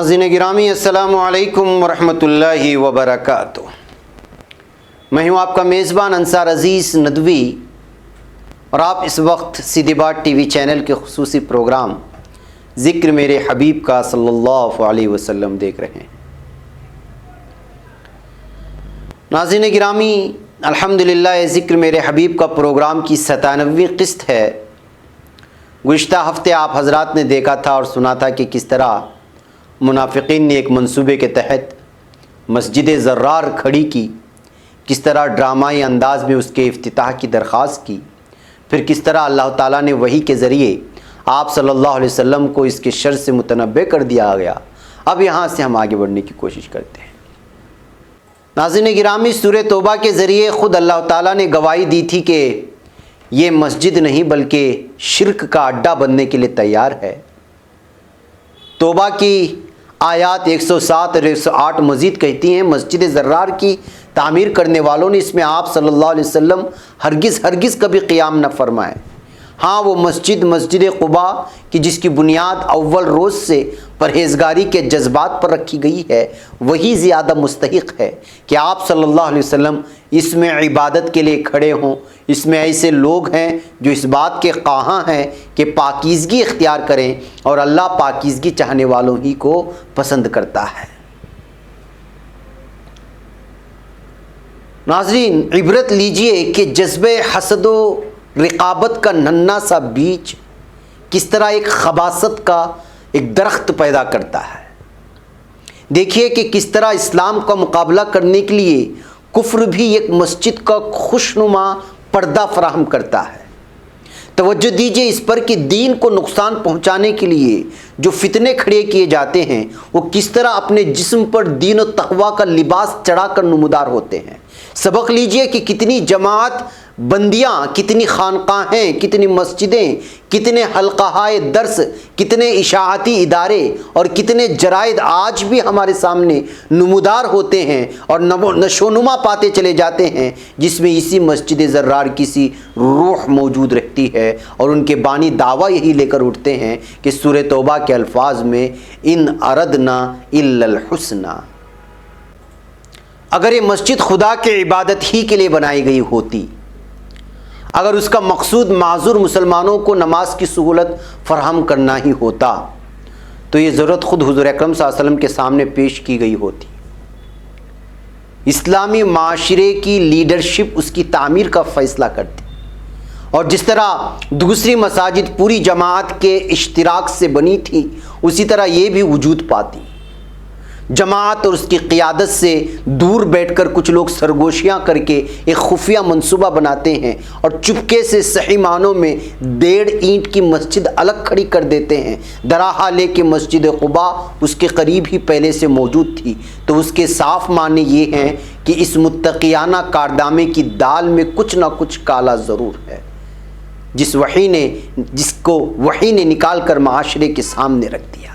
ناظرین گرامی السلام علیکم ورحمۃ اللہ وبرکاتہ۔ میں ہوں آپ کا میزبان انصار عزیز ندوی اور آپ اس وقت سیدھی بات ٹی وی چینل کے خصوصی پروگرام ذکر میرے حبیب کا صلی اللہ علیہ وسلم دیکھ رہے ہیں۔ ناظرین گرامی الحمدللہ ذکر میرے حبیب کا پروگرام کی 97ویں قسط ہے۔ گزشتہ ہفتے آپ حضرات نے دیکھا تھا اور سنا تھا کہ کس طرح منافقین نے ایک منصوبے کے تحت مسجد زرار کھڑی کی، کس طرح ڈرامائی انداز میں اس کے افتتاح کی درخواست کی، پھر کس طرح اللہ تعالیٰ نے وحی کے ذریعے آپ صلی اللہ علیہ وسلم کو اس کے شر سے متنبع کر دیا گیا۔ اب یہاں سے ہم آگے بڑھنے کی کوشش کرتے ہیں۔ ناظرین گرامی سورہ توبہ کے ذریعے خود اللہ تعالیٰ نے گواہی دی تھی کہ یہ مسجد نہیں بلکہ شرک کا اڈا بننے کے لیے تیار ہے۔ توبہ کی آیات 107 اور 108 مزید کہتی ہیں مسجد زرار کی تعمیر کرنے والوں نے اس میں آپ صلی اللہ علیہ وسلم ہرگز کبھی قیام نہ فرمائے۔ ہاں وہ مسجد قباء کی جس کی بنیاد اول روز سے پرہیزگاری کے جذبات پر رکھی گئی ہے، وہی زیادہ مستحق ہے کہ آپ صلی اللہ علیہ وسلم اس میں عبادت کے لیے کھڑے ہوں۔ اس میں ایسے لوگ ہیں جو اس بات کے خواہاں ہیں کہ پاکیزگی اختیار کریں، اور اللہ پاکیزگی چاہنے والوں ہی کو پسند کرتا ہے۔ ناظرین عبرت لیجئے کہ جذبہ حسد و رقابت کا ننھا سا بیج کس طرح ایک خباثت کا ایک درخت پیدا کرتا ہے۔ دیکھیے کہ کس طرح اسلام کا مقابلہ کرنے کے لیے کفر بھی ایک مسجد کا خوشنما پردہ فراہم کرتا ہے۔ توجہ دیجئے اس پر کہ دین کو نقصان پہنچانے کے لیے جو فتنے کھڑے کیے جاتے ہیں وہ کس طرح اپنے جسم پر دین و تقوی کا لباس چڑھا کر نمودار ہوتے ہیں۔ سبق لیجئے کہ کتنی جماعت بندیاں، کتنی خانقاہیں، کتنی مسجدیں، کتنے حلقہائے درس، کتنے اشاعتی ادارے اور کتنے جرائد آج بھی ہمارے سامنے نمودار ہوتے ہیں اور نشوونما پاتے چلے جاتے ہیں، جس میں اسی مسجد زرار کی سی روح موجود رہتی ہے، اور ان کے بانی دعویٰ یہی لے کر اٹھتے ہیں کہ سورہ توبہ کے الفاظ میں ان اردنا الا الحسنى۔ اگر یہ مسجد خدا کے عبادت ہی کے لیے بنائی گئی ہوتی، اگر اس کا مقصود معذور مسلمانوں کو نماز کی سہولت فراہم کرنا ہی ہوتا تو یہ ضرورت خود حضور اکرم صلی اللہ علیہ وسلم کے سامنے پیش کی گئی ہوتی۔ اسلامی معاشرے کی لیڈرشپ اس کی تعمیر کا فیصلہ کرتی، اور جس طرح دوسری مساجد پوری جماعت کے اشتراک سے بنی تھی اسی طرح یہ بھی وجود پاتی۔ جماعت اور اس کی قیادت سے دور بیٹھ کر کچھ لوگ سرگوشیاں کر کے ایک خفیہ منصوبہ بناتے ہیں اور چپکے سے صحیح معنوں میں 1.5 اینٹ کی مسجد الگ کھڑی کر دیتے ہیں، درحال کہ مسجد قباء اس کے قریب ہی پہلے سے موجود تھی۔ تو اس کے صاف معنی یہ ہیں کہ اس متقیانہ کارنامے کی دال میں کچھ نہ کچھ کالا ضرور ہے، جس کو وحی نے نکال کر معاشرے کے سامنے رکھ دیا۔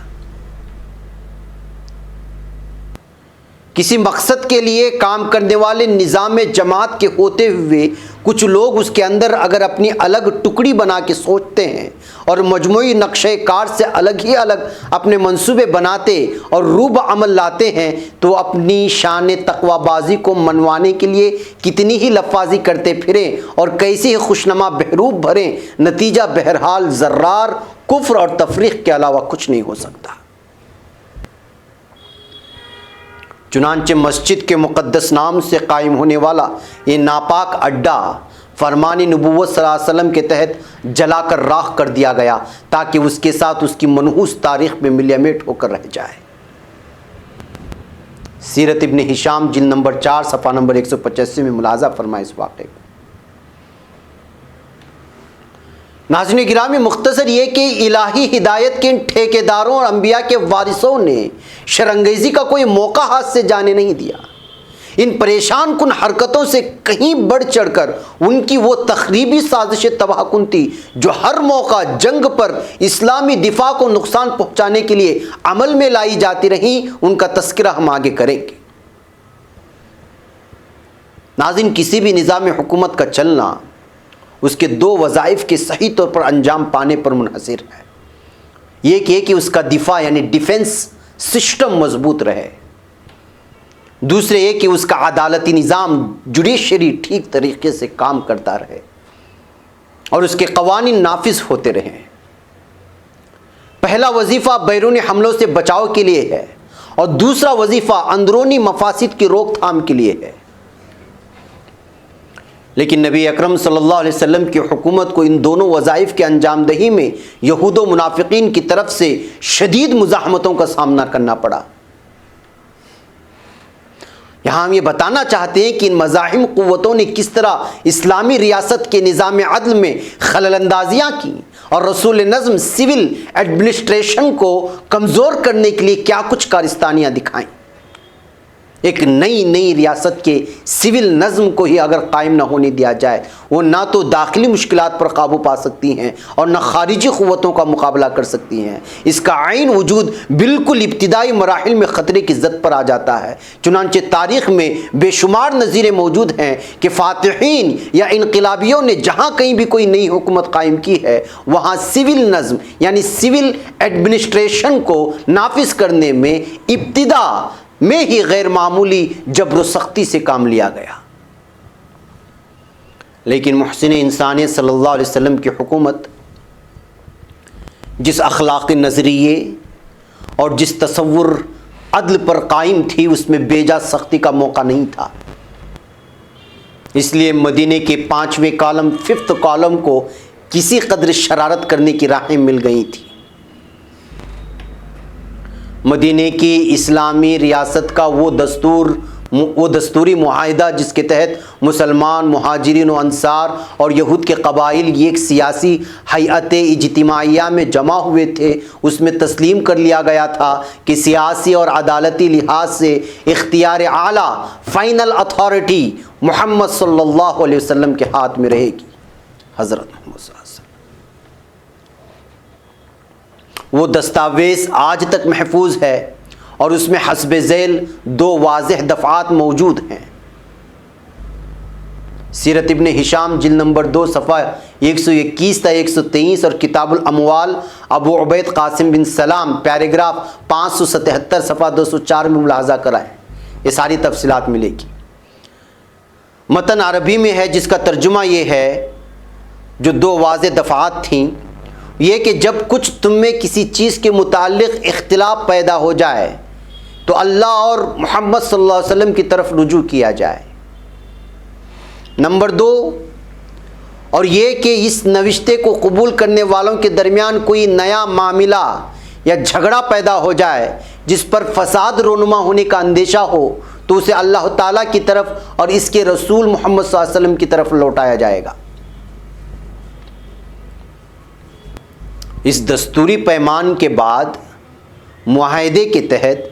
کسی مقصد کے لیے کام کرنے والے نظام جماعت کے ہوتے ہوئے کچھ لوگ اس کے اندر اگر اپنی الگ ٹکڑی بنا کے سوچتے ہیں اور مجموعی نقشہ کار سے الگ ہی الگ اپنے منصوبے بناتے اور روب عمل لاتے ہیں تو اپنی شان تقوی بازی کو منوانے کے لیے کتنی ہی لفاظی کرتے پھریں اور کیسی ہی خوشنما بحروب بھریں، نتیجہ بہرحال زرار کفر اور تفریق کے علاوہ کچھ نہیں ہو سکتا۔ چنانچہ مسجد کے مقدس نام سے قائم ہونے والا یہ ناپاک اڈا فرمان نبوت صلی اللہ علیہ وسلم کے تحت جلا کر راکھ کر دیا گیا تاکہ اس کے ساتھ اس کی منحوس تاریخ میں ملیمیٹ ہو کر رہ جائے۔ سیرت ابن ہشام جلد نمبر 4 صفحہ نمبر 185 میں ملاحظہ فرمائے اس واقعے کو۔ ناظرین گرامی مختصر یہ کہ الہی ہدایت کے ان ٹھیکیداروں اور انبیاء کے وارثوں نے شرانگیزی کا کوئی موقع ہاتھ سے جانے نہیں دیا۔ ان پریشان کن حرکتوں سے کہیں بڑھ چڑھ کر ان کی وہ تخریبی سازش تباہ کن تھی جو ہر موقع جنگ پر اسلامی دفاع کو نقصان پہنچانے کے لیے عمل میں لائی جاتی رہیں، ان کا تذکرہ ہم آگے کریں گے۔ ناظرین کسی بھی نظام حکومت کا چلنا اس کے 2 وظائف کے صحیح طور پر انجام پانے پر منحصر ہے۔ یہ کہ اس کا دفاع یعنی ڈیفنس سسٹم مضبوط رہے، دوسرے یہ کہ اس کا عدالتی نظام جوڈیشری ٹھیک طریقے سے کام کرتا رہے اور اس کے قوانین نافذ ہوتے رہیں۔ پہلا وظیفہ بیرونی حملوں سے بچاؤ کے لیے ہے اور دوسرا وظیفہ اندرونی مفاسد کی روک تھام کے لیے ہے۔ لیکن نبی اکرم صلی اللہ علیہ وسلم کی حکومت کو ان دونوں وظائف کے انجام دہی میں یہود و منافقین کی طرف سے شدید مزاحمتوں کا سامنا کرنا پڑا۔ یہاں ہم یہ بتانا چاہتے ہیں کہ ان مزاحم قوتوں نے کس طرح اسلامی ریاست کے نظام عدل میں خلل اندازیاں کی اور رسول نظم سول ایڈمنسٹریشن کو کمزور کرنے کے لیے کیا کچھ کارستانیاں دکھائیں۔ ایک نئی ریاست کے سول نظم کو ہی اگر قائم نہ ہونے دیا جائے، وہ نہ تو داخلی مشکلات پر قابو پا سکتی ہیں اور نہ خارجی قوتوں کا مقابلہ کر سکتی ہیں۔ اس کا عین وجود بالکل ابتدائی مراحل میں خطرے کی زد پر آ جاتا ہے۔ چنانچہ تاریخ میں بے شمار نظیریں موجود ہیں کہ فاتحین یا انقلابیوں نے جہاں کہیں بھی کوئی نئی حکومت قائم کی ہے، وہاں سول نظم یعنی سول ایڈمنسٹریشن کو نافذ کرنے میں ابتدا میں ہی غیر معمولی جبر و سختی سے کام لیا گیا۔ لیکن محسن انسانیت صلی اللہ علیہ وسلم کی حکومت جس اخلاقی نظریے اور جس تصور عدل پر قائم تھی، اس میں بیجا سختی کا موقع نہیں تھا۔ اس لیے مدینے کے 5ویں کالم 5th کالم کو کسی قدر شرارت کرنے کی راہیں مل گئی تھی۔ مدینے کی اسلامی ریاست کا وہ دستوری معاہدہ جس کے تحت مسلمان، مہاجرین و انصار اور یہود کے قبائل ایک سیاسی ہیئت اجتماعیہ میں جمع ہوئے تھے، اس میں تسلیم کر لیا گیا تھا کہ سیاسی اور عدالتی لحاظ سے اختیار اعلیٰ فائنل اتھارٹی محمد صلی اللہ علیہ وسلم کے ہاتھ میں رہے گی۔ حضرت محمد صلی اللہ علیہ وسلم وہ دستاویز آج تک محفوظ ہے اور اس میں حسب ذیل 2 واضح دفعات موجود ہیں۔ سیرت ابن ہشام جلد نمبر 2 صفحہ 121 تا 123 اور کتاب الاموال ابو عبید قاسم بن سلام پیراگراف 577 صفحہ 204 میں ملاحظہ کرائیں، یہ ساری تفصیلات ملے گی۔ متن عربی میں ہے جس کا ترجمہ یہ ہے، جو 2 واضح دفعات تھیں، یہ کہ جب کچھ تم میں کسی چیز کے متعلق اختلاف پیدا ہو جائے تو اللہ اور محمد صلی اللہ علیہ وسلم کی طرف رجوع کیا جائے۔ نمبر 2، اور یہ کہ اس نوشتے کو قبول کرنے والوں کے درمیان کوئی نیا معاملہ یا جھگڑا پیدا ہو جائے جس پر فساد رونما ہونے کا اندیشہ ہو تو اسے اللہ تعالیٰ کی طرف اور اس کے رسول محمد صلی اللہ علیہ وسلم کی طرف لوٹایا جائے گا۔ اس دستوری پیمان کے بعد معاہدے کے تحت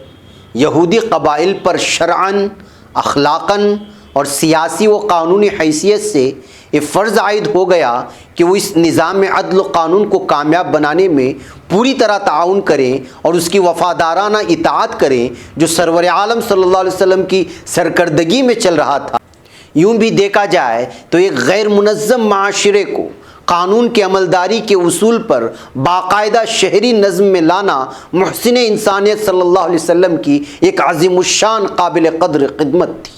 یہودی قبائل پر شرعاً، اخلاقاً اور سیاسی و قانونی حیثیت سے یہ فرض عائد ہو گیا کہ وہ اس نظام عدل و قانون کو کامیاب بنانے میں پوری طرح تعاون کریں اور اس کی وفادارانہ اطاعت کریں جو سرور عالم صلی اللہ علیہ وسلم کی سرکردگی میں چل رہا تھا۔ یوں بھی دیکھا جائے تو ایک غیر منظم معاشرے کو قانون کے عملداری کے اصول پر باقاعدہ شہری نظم میں لانا محسن انسانیت صلی اللہ علیہ وسلم کی ایک عظیم الشان قابل قدر خدمت تھی،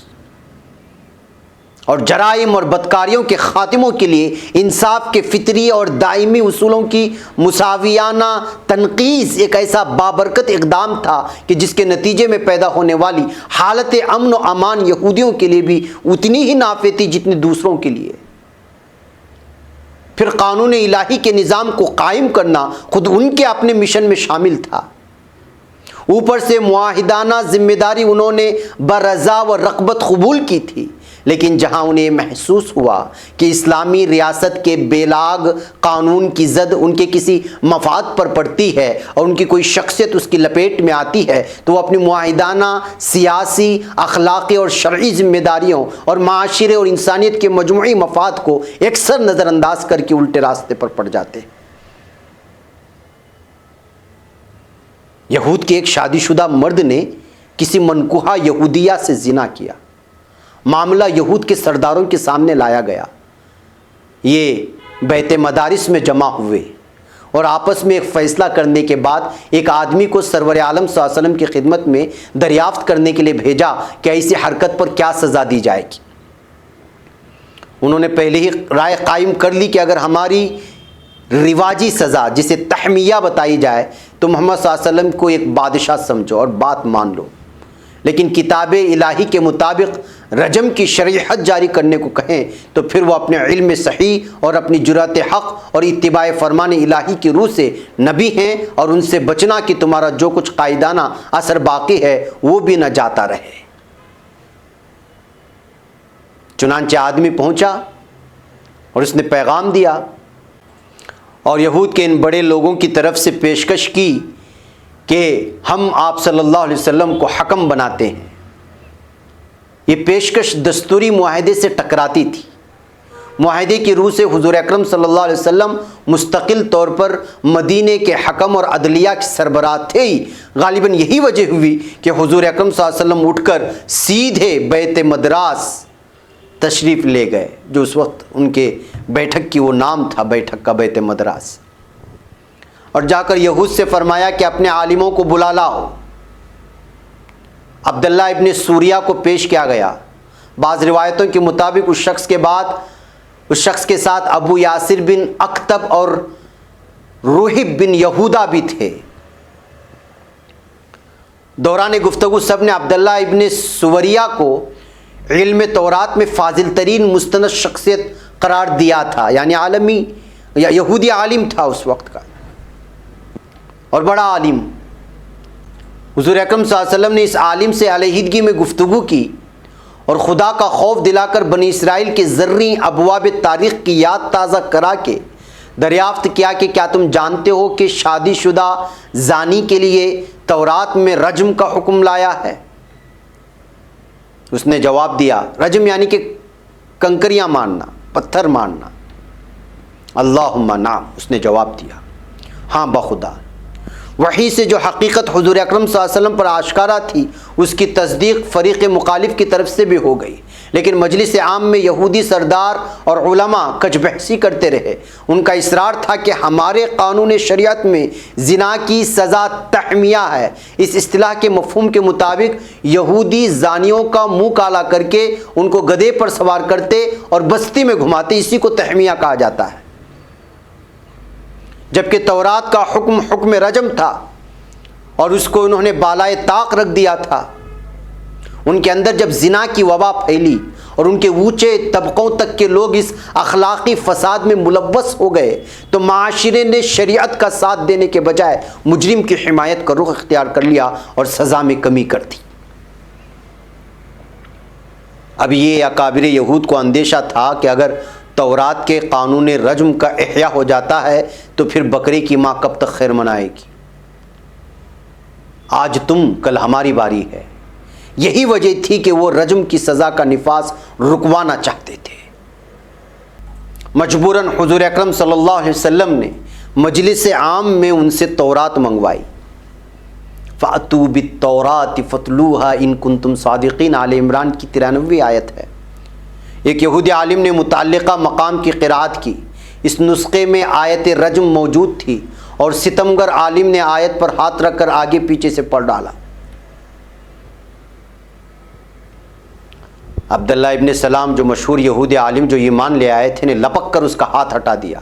اور جرائم اور بدکاریوں کے خاتموں کے لیے انصاف کے فطری اور دائمی اصولوں کی مساویانہ تنقیض ایک ایسا بابرکت اقدام تھا کہ جس کے نتیجے میں پیدا ہونے والی حالت امن و امان یہودیوں کے لیے بھی اتنی ہی نافع تھی جتنی دوسروں کے لیے۔ پھر قانون الہی کے نظام کو قائم کرنا خود ان کے اپنے مشن میں شامل تھا۔ اوپر سے معاہدانہ ذمہ داری انہوں نے برضا و رغبت قبول کی تھی، لیکن جہاں انہیں محسوس ہوا کہ اسلامی ریاست کے بیلاگ قانون کی زد ان کے کسی مفاد پر پڑتی ہے اور ان کی کوئی شخصیت اس کی لپیٹ میں آتی ہے تو وہ اپنی معاہدانہ سیاسی، اخلاقی اور شرعی ذمہ داریوں اور معاشرے اور انسانیت کے مجموعی مفاد کو اکثر نظر انداز کر کے الٹے راستے پر پڑ جاتے۔ یہود کے ایک شادی شدہ مرد نے کسی منکوحہ یہودیہ سے زنا کیا۔ معاملہ یہود کے سرداروں کے سامنے لایا گیا۔ یہ بیت مدارس میں جمع ہوئے، اور آپس میں ایک فیصلہ کرنے کے بعد ایک آدمی کو سرور عالم صلی اللہ علیہ وسلم کی خدمت میں دریافت کرنے کے لیے بھیجا کہ ایسی حرکت پر کیا سزا دی جائے گی۔ انہوں نے پہلے ہی رائے قائم کر لی کہ اگر ہماری رواجی سزا جسے تحمیہ بتائی جائے تو محمد صلی اللہ علیہ وسلم کو ایک بادشاہ سمجھو اور بات مان لو، لیکن کتاب الہی کے مطابق رجم کی شرعی حد جاری کرنے کو کہیں تو پھر وہ اپنے علم صحیح اور اپنی جرأت حق اور اتباع فرمان الہی کی روح سے نبی ہیں، اور ان سے بچنا کہ تمہارا جو کچھ قائدانہ اثر باقی ہے وہ بھی نہ جاتا رہے۔ چنانچہ آدمی پہنچا اور اس نے پیغام دیا اور یہود کے ان بڑے لوگوں کی طرف سے پیشکش کی کہ ہم آپ صلی اللہ علیہ وسلم کو حکم بناتے ہیں۔ یہ پیشکش دستوری معاہدے سے ٹکراتی تھی۔ معاہدے کی روح سے حضور اکرم صلی اللہ علیہ وسلم مستقل طور پر مدینے کے حکم اور عدلیہ کے سربراہ تھے ہی۔ غالباً یہی وجہ ہوئی کہ حضور اکرم صلی اللہ علیہ وسلم اٹھ کر سیدھے بیت مدراس تشریف لے گئے، جو اس وقت ان کے بیٹھک کی وہ نام تھا، بیٹھک کا بیت مدراس، اور جا کر یہود سے فرمایا کہ اپنے عالموں کو بلا لاؤ۔ عبداللہ ابن سوریہ کو پیش کیا گیا۔ بعض روایتوں کے مطابق اس شخص کے ساتھ ابو یاسر بن اکتب اور روحب بن یہودا بھی تھے۔ دوران گفتگو سب نے عبداللہ ابن سوریہ کو علم تورات میں فاضل ترین مستند شخصیت قرار دیا تھا، یعنی عالمی یا یہودی عالم تھا اس وقت کا اور بڑا عالم۔ حضور اکرم صلی اللہ علیہ وسلم نے اس عالم سے علیحدگی میں گفتگو کی اور خدا کا خوف دلا کر بنی اسرائیل کے زرعی ابواب تاریخ کی یاد تازہ کرا کے دریافت کیا کہ کیا تم جانتے ہو کہ شادی شدہ زانی کے لیے تورات میں رجم کا حکم لایا ہے؟ اس نے جواب دیا، رجم یعنی کہ کنکریاں مارنا، پتھر مارنا۔ اللہم نعم، اس نے جواب دیا، ہاں بخدا۔ وحی سے جو حقیقت حضور اکرم صلی اللہ علیہ وسلم پر آشکارا تھی اس کی تصدیق فریق مخالف کی طرف سے بھی ہو گئی، لیکن مجلس عام میں یہودی سردار اور علماء کچ بحثی کرتے رہے۔ ان کا اصرار تھا کہ ہمارے قانون شریعت میں زنا کی سزا تحمیہ ہے۔ اس اصطلاح کے مفہوم کے مطابق یہودی زانیوں کا منہ کالا کر کے ان کو گدھے پر سوار کرتے اور بستی میں گھماتے، اسی کو تحمیہ کہا جاتا ہے، جبکہ تورات کا حکم رجم تھا اور اس کو انہوں نے بالائے طاق رکھ دیا تھا۔ ان کے اندر جب زنا کی وبا پھیلی اور ان کے اونچے طبقوں تک کے لوگ اس اخلاقی فساد میں ملوث ہو گئے تو معاشرے نے شریعت کا ساتھ دینے کے بجائے مجرم کی حمایت کا رخ اختیار کر لیا اور سزا میں کمی کر دی۔ اب یہ اکابر یہود کو اندیشہ تھا کہ اگر تورات کے قانون رجم کا احیاء ہو جاتا ہے تو پھر بکرے کی ماں کب تک خیر منائے گی؟ آج تم کل ہماری باری ہے۔ یہی وجہ تھی کہ وہ رجم کی سزا کا نفاذ رکوانا چاہتے تھے۔ مجبوراً حضور اکرم صلی اللہ علیہ وسلم نے مجلس عام میں ان سے تورات منگوائی۔ فَأْتُوا بِالتَّوْرَاتِ فَاتْلُوهَا إِن كُنتُمْ صَادِقِينَ، آل عمران کی 93ویں آیت ہے۔ ایک یہودی عالم نے متعلقہ مقام کی قرأت کی۔ اس نسخے میں آیت رجم موجود تھی اور ستمگر عالم نے آیت پر ہاتھ رکھ کر آگے پیچھے سے پڑھ ڈالا۔ عبداللہ ابن سلام جو مشہور یہودی عالم جو ایمان لے آئے تھے نے لپک کر اس کا ہاتھ ہٹا دیا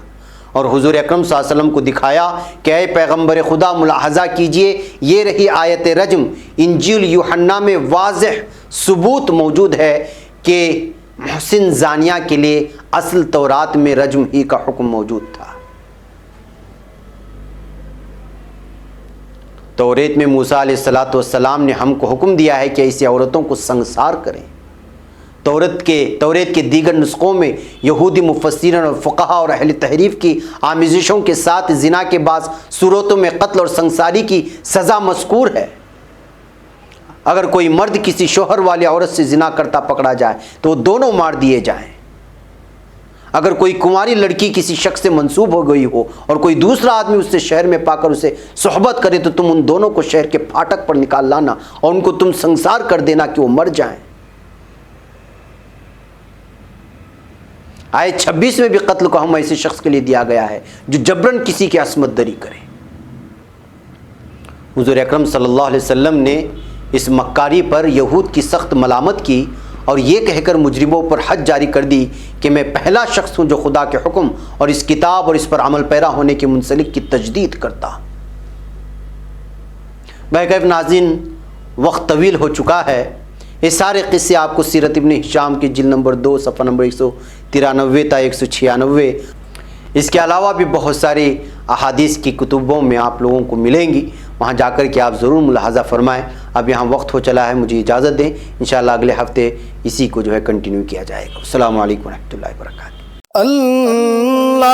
اور حضور اکرم صلی اللہ علیہ وسلم کو دکھایا کہ اے پیغمبر خدا ملاحظہ کیجئے، یہ رہی آیت رجم۔ انجیل یوحنا میں واضح ثبوت موجود ہے کہ محسن زانیہ کے لیے اصل تورات میں رجم ہی کا حکم موجود تھا۔ توریت میں موسیٰ علیہ السلام نے ہم کو حکم دیا ہے کہ ایسی عورتوں کو سنگسار کریں۔ توریت کے دیگر نسخوں میں یہودی مفسرین اور فقہا اور اہل تحریف کی آمیزشوں کے ساتھ زنا کے بعض صورتوں میں قتل اور سنگساری کی سزا مذکور ہے۔ اگر کوئی مرد کسی شوہر والی عورت سے زنا کرتا پکڑا جائے تو وہ دونوں مار دیے جائیں۔ اگر کوئی کنواری لڑکی کسی شخص سے منسوب ہو گئی ہو اور کوئی دوسرا آدمی اس سے شہر میں پا کر اسے صحبت کرے تو تم ان دونوں کو شہر کے پھاٹک پر نکال لانا اور ان کو تم سنگسار کر دینا کہ وہ مر جائیں۔ آیت 26 میں بھی قتل کا حکم ایسے شخص کے لیے دیا گیا ہے جو جبراً کسی کی عصمت دری کرے۔ حضور اکرم صلی اللہ علیہ وسلم نے اس مکاری پر یہود کی سخت ملامت کی اور یہ کہہ کر مجرموں پر حد جاری کر دی کہ میں پہلا شخص ہوں جو خدا کے حکم اور اس کتاب اور اس پر عمل پیرا ہونے کے منسلک کی تجدید کرتا۔ بہرکیف ناظرین، وقت طویل ہو چکا ہے، یہ سارے قصے آپ کو سیرت ابن ہشام کی جلد نمبر 2 صفحہ نمبر 193 تا 196، اس کے علاوہ بھی بہت ساری احادیث کی کتبوں میں آپ لوگوں کو ملیں گی، وہاں جا کر کے آپ ضرور ملاحظہ فرمائیں۔ اب یہاں وقت ہو چلا ہے، مجھے اجازت دیں، انشاءاللہ اگلے ہفتے اسی کو کنٹینیو کیا جائے گا۔ السلام علیکم ورحمۃ اللہ وبرکاتہ۔ اللہ